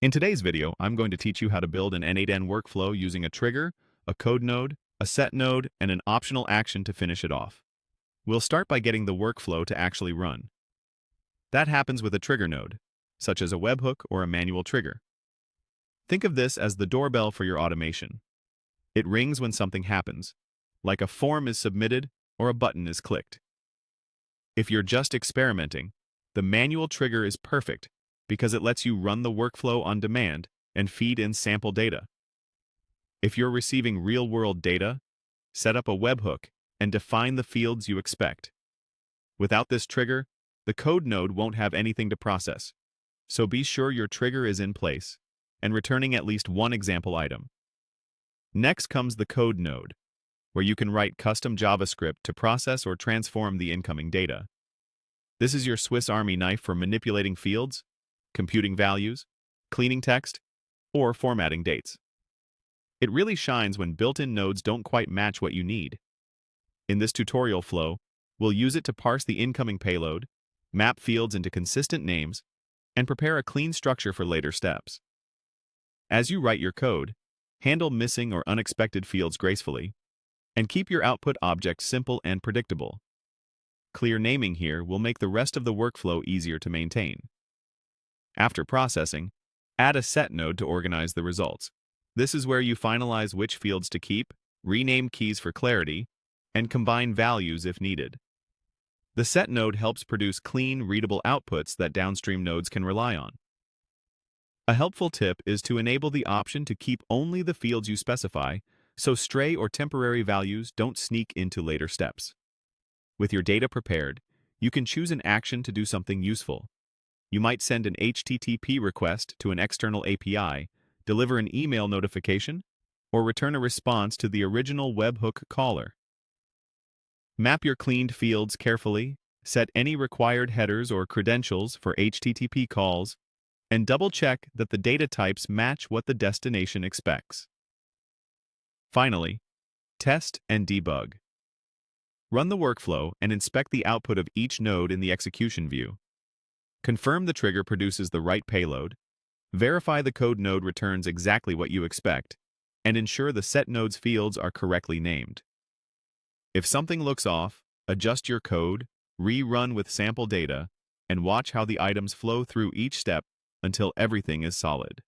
In today's video, I'm going to teach you how to build an n8n workflow using a trigger, a code node, a set node, and an optional action to finish it off. We'll start by getting the workflow to actually run. That happens with a trigger node, such as a webhook or a manual trigger. Think of this as the doorbell for your automation. It rings when something happens, like a form is submitted or a button is clicked. If you're just experimenting, the manual trigger is perfect because it lets you run the workflow on demand and feed in sample data. If you're receiving real-world data, set up a webhook and define the fields you expect. Without this trigger, the code node won't have anything to process, so be sure your trigger is in place and returning at least one example item. Next comes the code node, where you can write custom JavaScript to process or transform the incoming data. This is your Swiss Army knife for manipulating fields, computing values, cleaning text, or formatting dates. It really shines when built-in nodes don't quite match what you need. In this tutorial flow, we'll use it to parse the incoming payload, map fields into consistent names, and prepare a clean structure for later steps. As you write your code, handle missing or unexpected fields gracefully, and keep your output object simple and predictable. Clear naming here will make the rest of the workflow easier to maintain. After processing, add a set node to organize the results. This is where you finalize which fields to keep, rename keys for clarity, and combine values if needed. The set node helps produce clean, readable outputs that downstream nodes can rely on. A helpful tip is to enable the option to keep only the fields you specify, so stray or temporary values don't sneak into later steps. With your data prepared, you can choose an action to do something useful. You might send an HTTP request to an external API, deliver an email notification, or return a response to the original webhook caller. Map your cleaned fields carefully, set any required headers or credentials for HTTP calls, and double-check that the data types match what the destination expects. Finally, test and debug. Run the workflow and inspect the output of each node in the execution view. Confirm the trigger produces the right payload, verify the code node returns exactly what you expect, and ensure the set node's fields are correctly named. If something looks off, adjust your code, rerun with sample data, and watch how the items flow through each step until everything is solid.